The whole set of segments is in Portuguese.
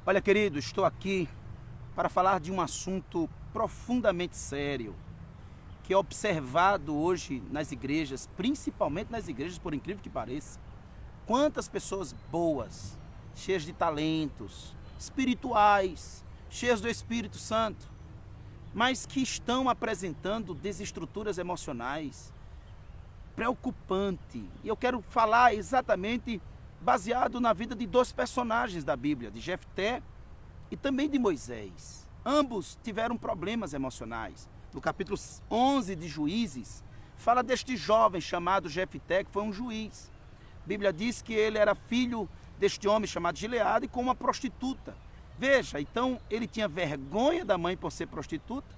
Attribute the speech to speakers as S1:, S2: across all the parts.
S1: Olha, querido, estou aqui para falar de um assunto profundamente sério, que é observado hoje nas igrejas, principalmente nas igrejas, por incrível que pareça. Quantas pessoas boas, cheias de talentos, espirituais, cheias do Espírito Santo, mas que estão apresentando desestruturas emocionais preocupante. E eu quero falar exatamente baseado na vida de dois personagens da Bíblia, de Jefté e também de Moisés. Ambos tiveram problemas emocionais. No capítulo 11 de Juízes, fala deste jovem chamado Jefté, que foi um juiz. A Bíblia diz que ele era filho deste homem chamado Gileade com uma prostituta. Veja, então ele tinha vergonha da mãe por ser prostituta,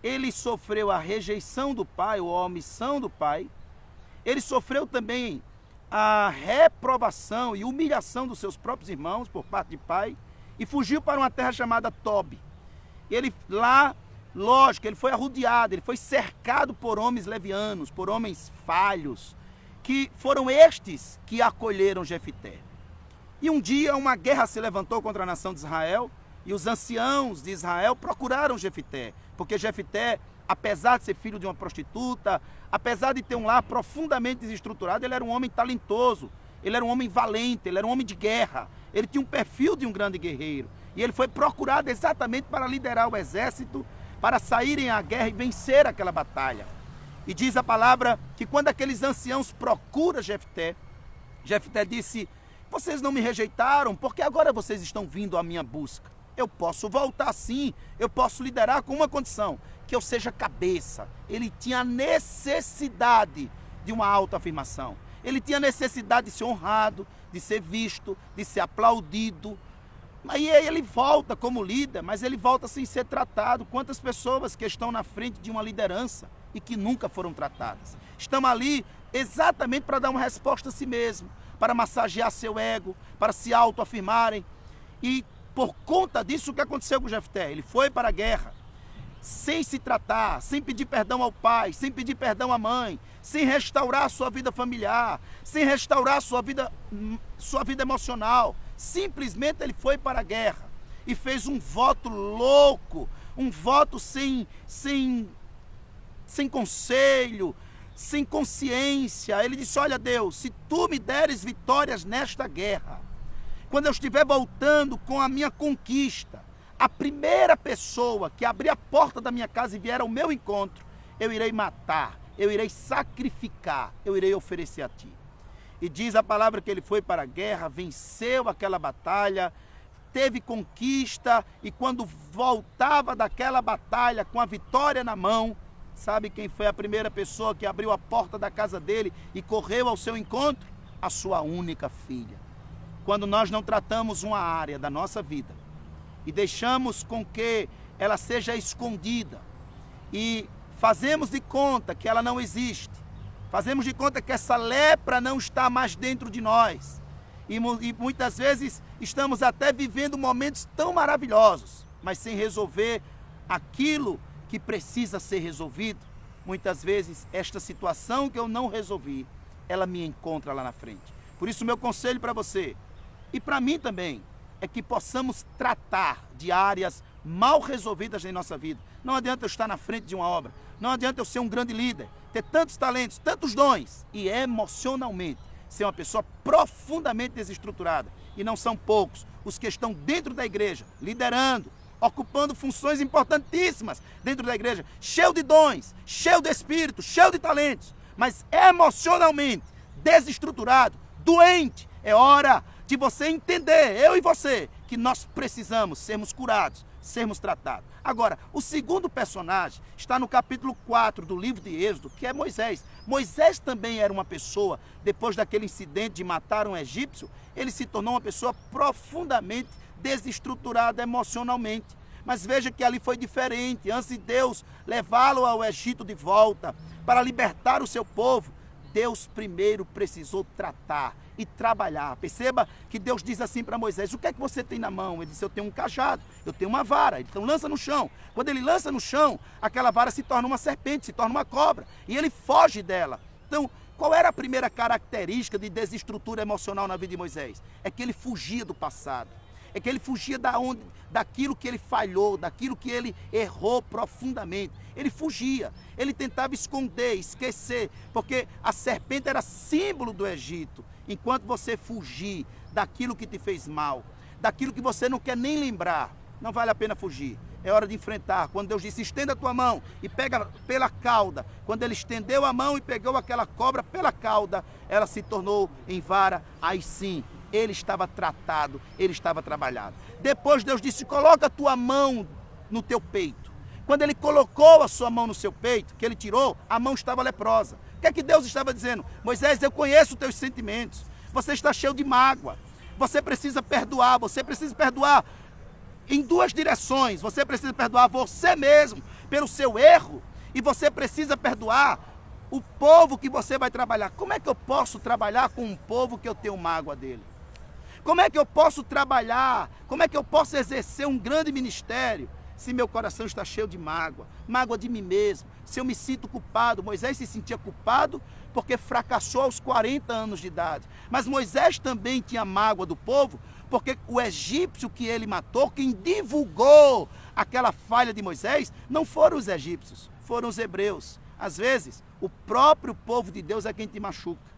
S1: ele sofreu a rejeição do pai, ou a omissão do pai, ele sofreu também a reprovação e humilhação dos seus próprios irmãos por parte de pai e fugiu para uma terra chamada Tobi. Ele lá, lógico, ele foi arrodeado, ele foi cercado por homens levianos, por homens falhos, que foram estes que acolheram Jefté. E um dia uma guerra se levantou contra a nação de Israel e os anciãos de Israel procuraram Jefté, porque Jefté, apesar de ser filho de uma prostituta, apesar de ter um lar profundamente desestruturado, ele era um homem talentoso, ele era um homem valente, ele era um homem de guerra, ele tinha um perfil de um grande guerreiro. E ele foi procurado exatamente para liderar o exército, para saírem à guerra e vencer aquela batalha. E diz a palavra que quando aqueles anciãos procuram Jefté, Jefté disse: vocês não me rejeitaram, porque agora vocês estão vindo à minha busca. Eu posso voltar sim, eu posso liderar com uma condição, que eu seja cabeça. Ele tinha necessidade de uma autoafirmação. Ele tinha necessidade de ser honrado, de ser visto, de ser aplaudido. Aí ele volta como líder, mas ele volta sem ser tratado. Quantas pessoas que estão na frente de uma liderança e que nunca foram tratadas? Estão ali exatamente para dar uma resposta a si mesmo, para massagear seu ego, para se autoafirmarem. E por conta disso, o que aconteceu com Jefté? Ele foi para a guerra, sem se tratar, sem pedir perdão ao pai, sem pedir perdão à mãe, sem restaurar a sua vida familiar, sem restaurar a sua vida emocional. Simplesmente ele foi para a guerra e fez um voto louco, um voto sem conselho, sem consciência. Ele disse: olha, Deus, se tu me deres vitórias nesta guerra, quando eu estiver voltando com a minha conquista, a primeira pessoa que abrir a porta da minha casa e vier ao meu encontro, eu irei matar, eu irei sacrificar, eu irei oferecer a ti. E diz a palavra que ele foi para a guerra, venceu aquela batalha, teve conquista, e quando voltava daquela batalha com a vitória na mão, sabe quem foi a primeira pessoa que abriu a porta da casa dele e correu ao seu encontro? A sua única filha. Quando nós não tratamos uma área da nossa vida e deixamos com que ela seja escondida e fazemos de conta que ela não existe, fazemos de conta que essa lepra não está mais dentro de nós e muitas vezes estamos até vivendo momentos tão maravilhosos, mas sem resolver aquilo que precisa ser resolvido. Muitas vezes esta situação que eu não resolvi, ela me encontra lá na frente. Por isso meu conselho para você e para mim também é que possamos tratar de áreas mal resolvidas em nossa vida. Não adianta eu estar na frente de uma obra, não adianta eu ser um grande líder, ter tantos talentos, tantos dons e emocionalmente ser uma pessoa profundamente desestruturada. E não são poucos os que estão dentro da igreja, liderando, ocupando funções importantíssimas dentro da igreja, cheio de dons, cheio de espírito, cheio de talentos, mas emocionalmente desestruturado, doente. É hora de você entender, eu e você, que nós precisamos sermos curados, sermos tratados. Agora, o segundo personagem está no capítulo 4 do livro de Êxodo, que é Moisés. Moisés também era uma pessoa, depois daquele incidente de matar um egípcio, ele se tornou uma pessoa profundamente desestruturada emocionalmente. Mas veja que ali foi diferente. Antes de Deus levá-lo ao Egito de volta, para libertar o seu povo, Deus primeiro precisou tratar e trabalhar. Perceba que Deus diz assim para Moisés: o que é que você tem na mão? Ele disse: eu tenho um cajado, eu tenho uma vara. Então lança no chão. Quando ele lança no chão, aquela vara se torna uma serpente, se torna uma cobra, e ele foge dela. Então, qual era a primeira característica de desestrutura emocional na vida de Moisés? É que ele fugia do passado. é que ele fugia daquilo que ele falhou, daquilo que ele errou profundamente. Ele fugia, ele tentava esconder, esquecer, porque a serpente era símbolo do Egito. Enquanto você fugir daquilo que te fez mal, daquilo que você não quer nem lembrar, não vale a pena fugir. É hora de enfrentar. Quando Deus disse, estenda a tua mão e pega pela cauda. Quando ele estendeu a mão e pegou aquela cobra pela cauda, ela se tornou em vara. Aí sim, ele estava tratado, ele estava trabalhado. Depois Deus disse, coloca a tua mão no teu peito. Quando ele colocou a sua mão no seu peito, que ele tirou, a mão estava leprosa. O que é que Deus estava dizendo? Moisés, eu conheço os teus sentimentos. Você está cheio de mágoa. Você precisa perdoar, em duas direções. Você precisa perdoar você mesmo pelo seu erro e você precisa perdoar o povo que você vai trabalhar. Como é que eu posso trabalhar com um povo que eu tenho mágoa dele? Como é que eu posso trabalhar? Como é que eu posso exercer um grande ministério se meu coração está cheio de mágoa? Mágoa de mim mesmo. Se eu me sinto culpado. Moisés se sentia culpado porque fracassou aos 40 anos de idade. Mas Moisés também tinha mágoa do povo, porque o egípcio que ele matou, quem divulgou aquela falha de Moisés, não foram os egípcios, foram os hebreus. Às vezes, o próprio povo de Deus é quem te machuca.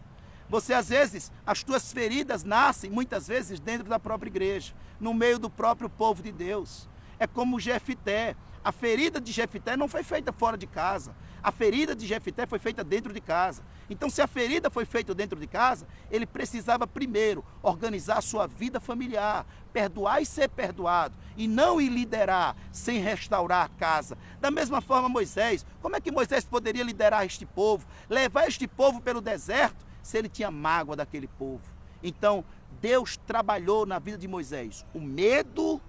S1: Você, às vezes, as tuas feridas nascem, muitas vezes, dentro da própria igreja, no meio do próprio povo de Deus. É como Jefité. A ferida de Jefité não foi feita fora de casa. A ferida de Jefité foi feita dentro de casa. Então, se a ferida foi feita dentro de casa, ele precisava primeiro organizar a sua vida familiar, perdoar e ser perdoado, e não ir liderar sem restaurar a casa. Da mesma forma, Moisés, como é que Moisés poderia liderar este povo, levar este povo pelo deserto, se ele tinha mágoa daquele povo? Então, Deus trabalhou na vida de Moisés o medo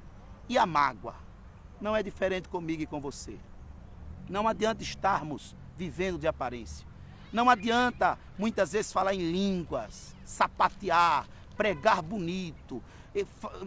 S1: e a mágoa. Não é diferente comigo e com você. Não adianta estarmos vivendo de aparência. Não adianta muitas vezes falar em línguas, sapatear, pregar bonito,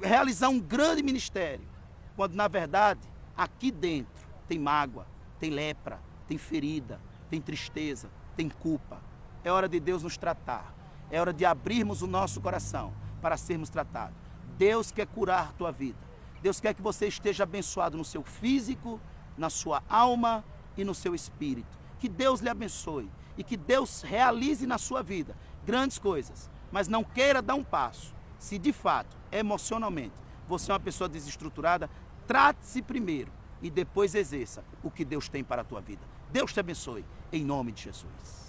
S1: realizar um grande ministério, quando na verdade aqui dentro tem mágoa, tem lepra, tem ferida, tem tristeza, tem culpa. É hora de Deus nos tratar. É hora de abrirmos o nosso coração para sermos tratados. Deus quer curar a tua vida. Deus quer que você esteja abençoado no seu físico, na sua alma e no seu espírito. Que Deus lhe abençoe e que Deus realize na sua vida grandes coisas. Mas não queira dar um passo. Se de fato, emocionalmente, você é uma pessoa desestruturada, trate-se primeiro e depois exerça o que Deus tem para a tua vida. Deus te abençoe, em nome de Jesus.